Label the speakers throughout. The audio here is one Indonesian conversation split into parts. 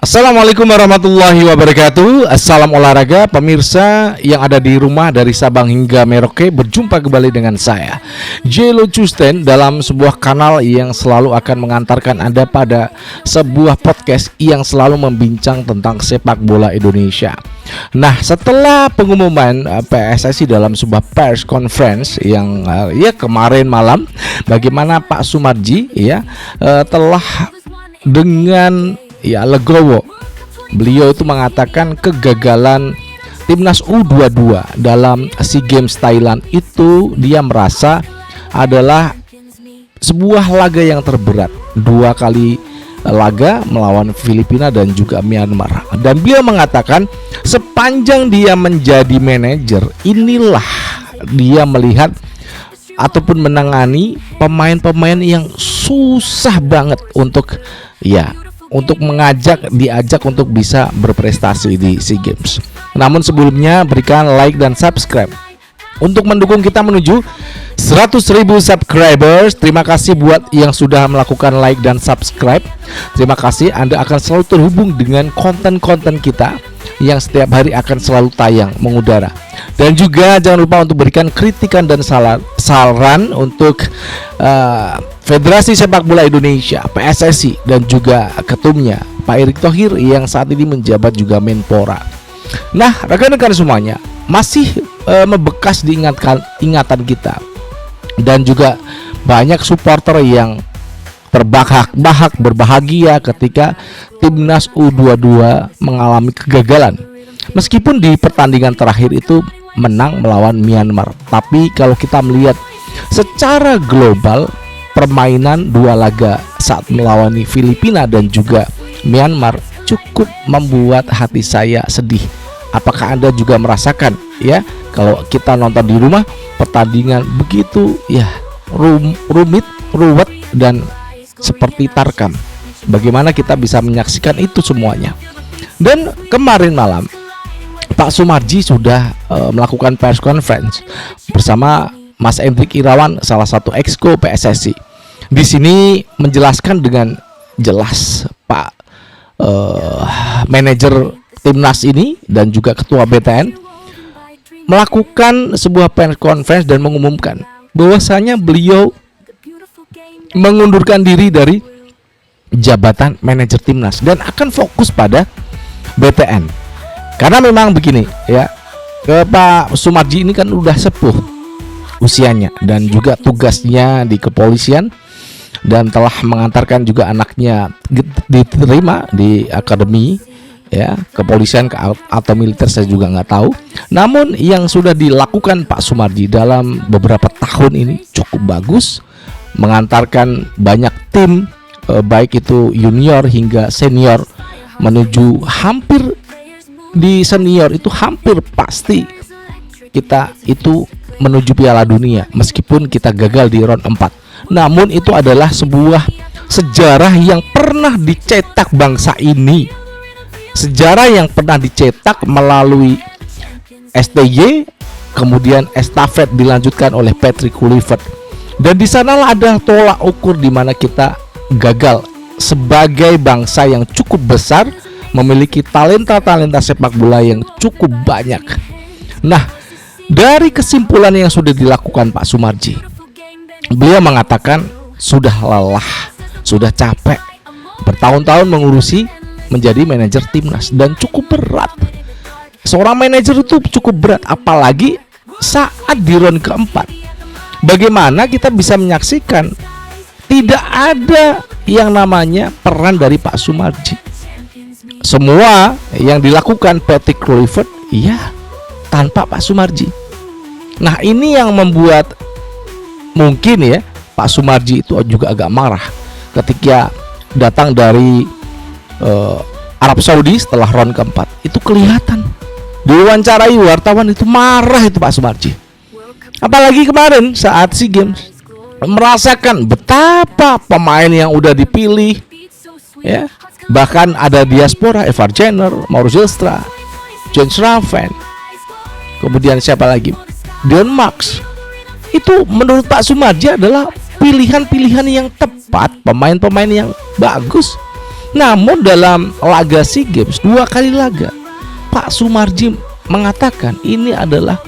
Speaker 1: Assalamualaikum warahmatullahi wabarakatuh. Assalam olahraga pemirsa yang ada di rumah dari Sabang hingga Merauke. Berjumpa kembali dengan saya Jelo Custen dalam sebuah kanal yang selalu akan mengantarkan Anda pada sebuah podcast yang selalu membincang tentang sepak bola Indonesia. Nah, setelah pengumuman PSSI dalam sebuah press conference yang kemarin malam, bagaimana Pak Sumarji telah dengan legowo. Beliau itu mengatakan kegagalan timnas U22 dalam SEA Games Thailand itu dia merasa adalah sebuah laga yang terberat. 2 kali laga melawan Filipina dan juga Myanmar. Dan beliau mengatakan sepanjang dia menjadi manajer, inilah dia melihat ataupun menangani pemain-pemain yang susah banget untuk diajak untuk bisa berprestasi di SEA Games. Namun sebelumnya berikan like dan subscribe untuk mendukung kita menuju 100.000 subscribers. Terima kasih buat yang sudah melakukan like dan subscribe. Terima kasih, Anda akan selalu terhubung dengan konten-konten kita yang setiap hari akan selalu tayang mengudara. Dan juga jangan lupa untuk berikan kritikan dan saran untuk Federasi Sepak Bola Indonesia, PSSI, dan juga ketumnya Pak Erick Thohir yang saat ini menjabat juga Menpora. Nah, rekan-rekan semuanya, masih membekas di ingatan kita. Dan juga banyak supporter yang terbahak-bahak berbahagia ketika timnas U22 mengalami kegagalan. Meskipun di pertandingan terakhir itu menang melawan Myanmar, tapi kalau kita melihat secara global permainan 2 laga saat melawan Filipina dan juga Myanmar cukup membuat hati saya sedih. Apakah Anda juga merasakan kalau kita nonton di rumah pertandingan begitu rumit, ruwet dan seperti tarkam. Bagaimana kita bisa menyaksikan itu semuanya? Dan kemarin malam Pak Sumarji sudah melakukan press conference bersama Mas Hendrik Irawan, salah satu exco PSSI. Di sini menjelaskan dengan jelas Pak manajer timnas ini dan juga ketua BTN melakukan sebuah press conference dan mengumumkan bahwasanya beliau mengundurkan diri dari jabatan manajer timnas dan akan fokus pada BTN. Karena memang begini Pak Sumarji ini kan udah sepuh usianya dan juga tugasnya di kepolisian dan telah mengantarkan juga anaknya diterima di akademi kepolisian atau militer, saya juga nggak tahu. Namun yang sudah dilakukan Pak Sumarji dalam beberapa tahun ini cukup bagus, mengantarkan banyak tim baik itu junior hingga senior menuju hampir di senior itu hampir pasti kita itu menuju Piala Dunia meskipun kita gagal di round 4. Namun itu adalah sebuah sejarah yang pernah dicetak bangsa ini. Sejarah yang pernah dicetak melalui STY, kemudian estafet dilanjutkan oleh Patrick Kluivert. Dan di sanalah ada tolak ukur di mana kita gagal sebagai bangsa yang cukup besar, memiliki talenta-talenta sepak bola yang cukup banyak. Nah, dari kesimpulan yang sudah dilakukan Pak Sumarji, beliau mengatakan sudah lelah, sudah capek bertahun-tahun mengurusi menjadi manajer timnas dan cukup berat. Seorang manajer itu cukup berat, apalagi saat di round keempat. Bagaimana kita bisa menyaksikan tidak ada yang namanya peran dari Pak Sumarji. Semua yang dilakukan Patrick Kluivert tanpa Pak Sumarji. Nah, ini yang membuat mungkin Pak Sumarji itu juga agak marah ketika datang dari Arab Saudi setelah round keempat. Itu kelihatan diwawancarai wartawan itu marah itu Pak Sumarji. Apalagi kemarin saat SEA Games merasakan betapa pemain yang udah dipilih bahkan ada diaspora, Evar Jenner, Mauro Zylstra, John Schraven, kemudian siapa lagi, Dion Max. Itu menurut Pak Sumarji adalah pilihan-pilihan yang tepat, pemain-pemain yang bagus. Namun dalam laga SEA Games 2 kali laga, Pak Sumarji mengatakan ini adalah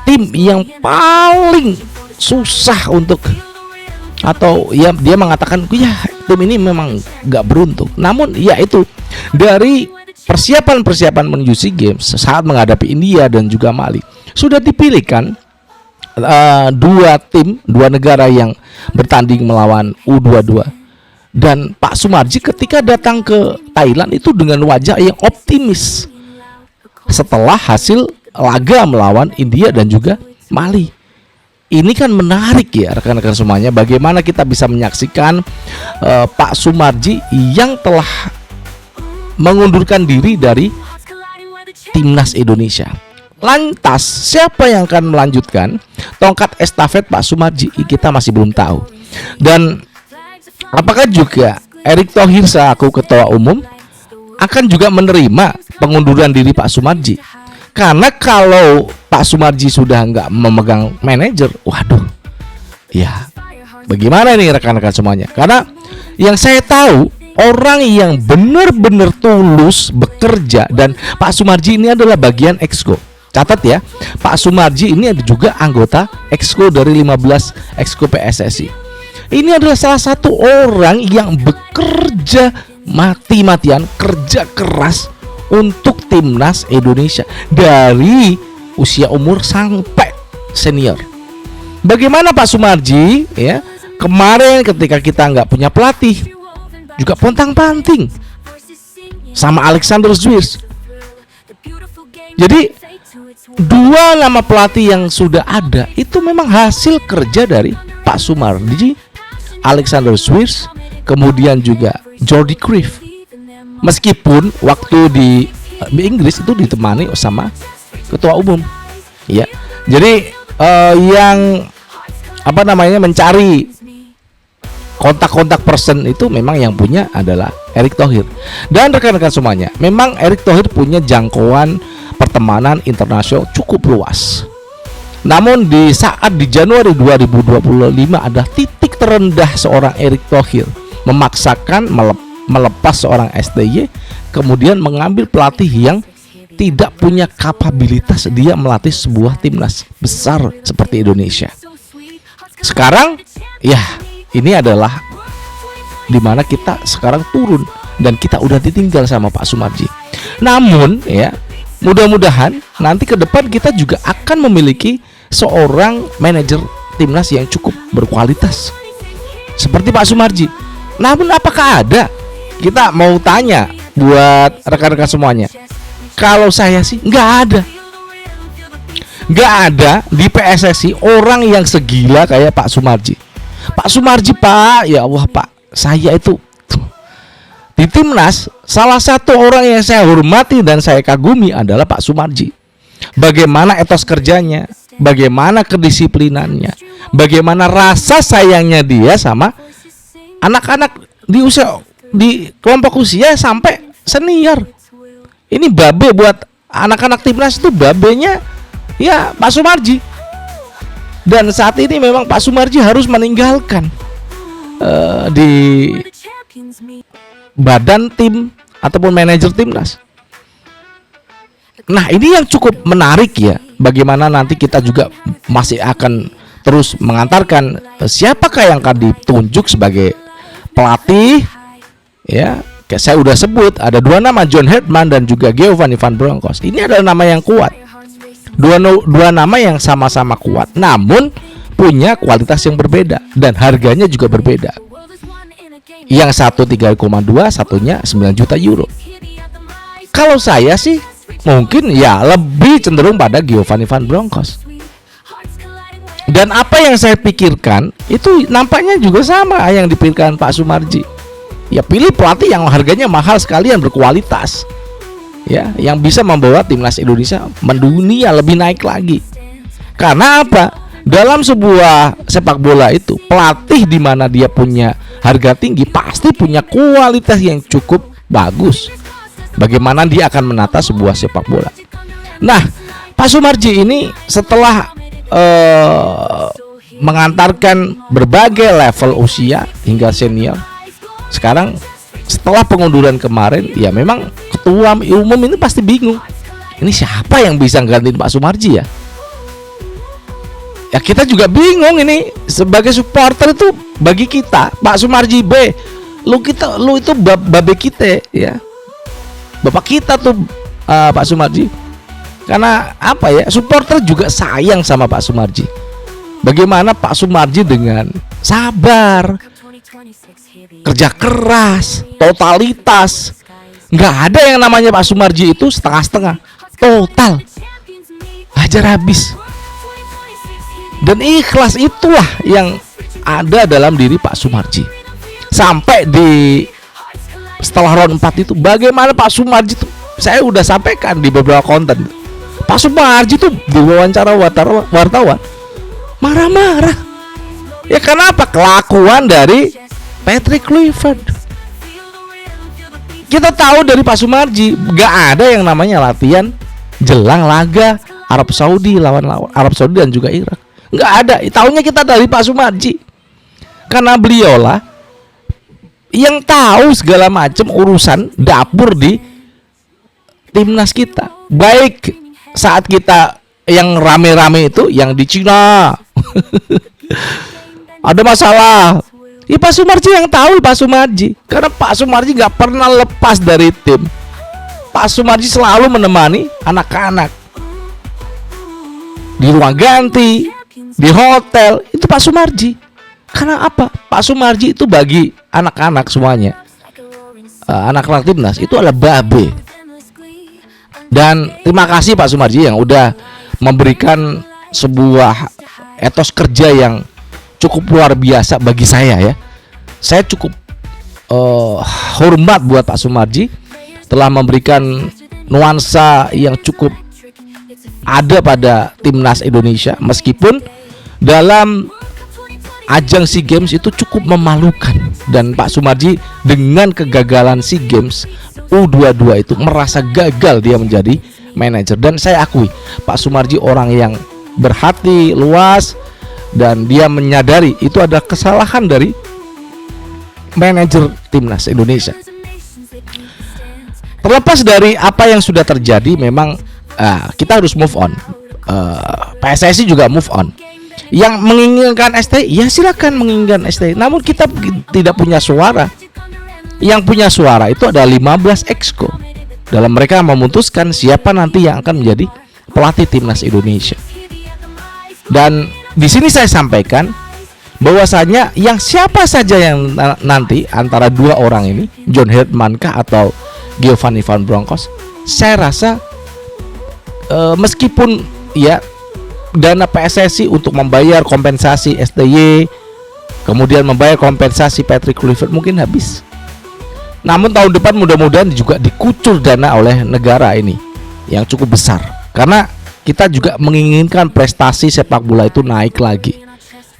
Speaker 1: tim yang paling susah untuk, atau ya dia mengatakan ya tim ini memang gak beruntung. Namun ya itu, dari persiapan menuju SEA Games saat menghadapi India dan juga Mali, sudah dipilihkan dua negara yang bertanding melawan U22. Dan Pak Sumarji ketika datang ke Thailand itu dengan wajah yang optimis setelah hasil laga melawan India dan juga Mali. Ini kan menarik ya rekan-rekan semuanya, bagaimana kita bisa menyaksikan Pak Sumarji yang telah mengundurkan diri dari timnas Indonesia. Lantas siapa yang akan melanjutkan tongkat estafet Pak Sumarji? Kita masih belum tahu. Dan apakah juga Erick Thohir selaku ketua umum akan juga menerima pengunduran diri Pak Sumarji? Karena kalau Pak Sumarji sudah nggak memegang manajer, waduh, ya bagaimana nih rekan-rekan semuanya? Karena yang saya tahu, orang yang benar-benar tulus bekerja, dan Pak Sumarji ini adalah bagian Exco. Catat ya, Pak Sumarji ini ada juga anggota Exco dari 15 Exco PSSI. Ini adalah salah satu orang yang bekerja mati-matian, kerja keras untuk timnas Indonesia dari usia umur sampai senior. Bagaimana Pak Sumarji ya, kemarin ketika kita nggak punya pelatih juga pontang-panting sama Alexander Zwiers. Jadi dua nama pelatih yang sudah ada itu memang hasil kerja dari Pak Sumarji, Alexander Zwiers, kemudian juga Jordi Cruyff. Meskipun waktu di Inggris itu ditemani sama ketua umum, ya. Jadi yang mencari kontak-kontak person itu memang yang punya adalah Erick Thohir. Dan rekan-rekan semuanya, memang Erick Thohir punya jangkauan pertemanan internasional cukup luas. Namun di Januari 2025 ada titik terendah seorang Erick Thohir memaksakan melepas seorang STY, kemudian mengambil pelatih yang tidak punya kapabilitas dia melatih sebuah timnas besar seperti Indonesia. Sekarang ya ini adalah dimana kita sekarang turun dan kita udah ditinggal sama Pak Sumarji. Namun ya, mudah-mudahan nanti ke depan kita juga akan memiliki seorang manajer timnas yang cukup berkualitas seperti Pak Sumarji. Namun apakah ada? Kita mau tanya buat rekan-rekan semuanya. Kalau saya sih nggak ada di PSSI orang yang segila kayak Pak Sumarji. Pak Sumarji, Pak, ya Allah Pak, saya itu di timnas salah satu orang yang saya hormati dan saya kagumi adalah Pak Sumarji. Bagaimana etos kerjanya, bagaimana kedisiplinannya, bagaimana rasa sayangnya dia sama anak-anak di kelompok usia sampai senior. Ini babe buat anak-anak timnas itu, babenya ya Pak Sumarji. Dan saat ini memang Pak Sumarji harus meninggalkan di badan tim ataupun manajer timnas. Nah, ini yang cukup menarik ya, bagaimana nanti kita juga masih akan terus mengantarkan siapakah yang akan ditunjuk sebagai pelatih ya. Kayak saya udah sebut, ada dua nama, John Herdman dan juga Giovanni Van Bronckhorst. Ini adalah nama yang kuat, dua nama yang sama-sama kuat, namun punya kualitas yang berbeda dan harganya juga berbeda. Yang satu 3,2, satunya 9 juta euro. Kalau saya sih mungkin ya lebih cenderung pada Giovanni Van Bronckhorst. Dan apa yang saya pikirkan itu nampaknya juga sama yang dipikirkan Pak Sumarji. Ya pilih pelatih yang harganya mahal sekalian, berkualitas, ya, yang bisa membawa timnas Indonesia mendunia lebih naik lagi. Karena apa? Dalam sebuah sepak bola itu pelatih di mana dia punya harga tinggi pasti punya kualitas yang cukup bagus. Bagaimana dia akan menata sebuah sepak bola. Nah, Pak Sumarji ini setelah mengantarkan berbagai level usia hingga senior, sekarang setelah pengunduran kemarin, ya memang ketua umum ini pasti bingung. Ini siapa yang bisa gantiin Pak Sumarji ya? Ya kita juga bingung ini sebagai supporter itu. Bagi kita Pak Sumarji B, lu itu babe kita ya, bapak kita tuh Pak Sumarji. Karena apa ya, supporter juga sayang sama Pak Sumarji. Bagaimana Pak Sumarji dengan sabar, kerja keras, totalitas. Nggak ada yang namanya Pak Sumarji itu setengah-setengah, total, hajar habis. Dan ikhlas itulah yang ada dalam diri Pak Sumarji. Sampai di setelah round 4 itu, bagaimana Pak Sumarji itu, saya udah sampaikan di beberapa konten, Pak Sumarji itu diwawancara wartawan marah-marah. Ya kenapa? Kelakuan dari Patrick Kluivert. Kita tahu dari Pak Sumarji gak ada yang namanya latihan jelang laga Arab Saudi lawan Arab Saudi dan juga Irak. Gak ada. Tahunya kita dari Pak Sumarji. Karena beliaulah yang tahu segala macam urusan dapur di timnas kita. Baik saat kita yang rame-rame itu yang di Cina ada masalah, ya Pak Sumarji yang tahu. Pak Sumarji, karena Pak Sumarji gak pernah lepas dari tim. Pak Sumarji selalu menemani anak-anak di ruang ganti, di hotel. Itu Pak Sumarji. Karena apa? Pak Sumarji itu bagi anak-anak semuanya, anak-anak timnas itu adalah babe. Dan terima kasih Pak Sumarji yang udah memberikan sebuah etos kerja yang cukup luar biasa bagi saya ya. Saya cukup hormat buat Pak Sumarji telah memberikan nuansa yang cukup ada pada timnas Indonesia, meskipun dalam ajang SEA Games itu cukup memalukan. Dan Pak Sumarji dengan kegagalan SEA Games U22 itu merasa gagal dia menjadi manajer. Dan saya akui Pak Sumarji orang yang berhati luas, dan dia menyadari itu ada kesalahan dari manajer timnas Indonesia. Terlepas dari apa yang sudah terjadi, memang kita harus move on. PSSI juga move on. Yang menginginkan STI, ya silakan menginginkan STI. Namun kita tidak punya suara. Yang punya suara itu ada 15 exco. Dalam mereka memutuskan siapa nanti yang akan menjadi pelatih timnas Indonesia. Dan di sini saya sampaikan bahwasanya yang siapa saja yang nanti antara dua orang ini, John Herdman kah atau Giovanni Van Bronckhorst, saya rasa meskipun ya dana PSSI untuk membayar kompensasi STY, kemudian membayar kompensasi Patrick Kluivert mungkin habis. Namun tahun depan mudah-mudahan juga dikucur dana oleh negara ini yang cukup besar. Karena kita juga menginginkan prestasi sepak bola itu naik lagi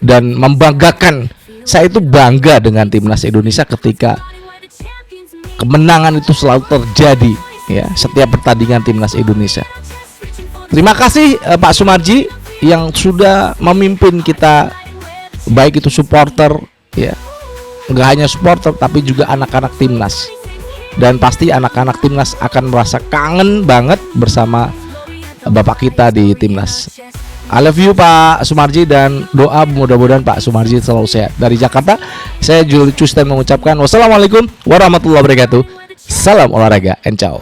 Speaker 1: dan membanggakan. Saya itu bangga dengan timnas Indonesia ketika kemenangan itu selalu terjadi ya setiap pertandingan timnas Indonesia. Terima kasih Pak Sumarji yang sudah memimpin kita, baik itu supporter ya, nggak hanya supporter tapi juga anak-anak timnas. Dan pasti anak-anak timnas akan merasa kangen banget bersama bapak kita di timnas. I love you Pak Sumarji, dan doa mudah-mudahan Pak Sumarji selalu sehat. Dari Jakarta, saya Julius Custen mengucapkan wassalamualaikum warahmatullahi wabarakatuh. Salam olahraga and ciao.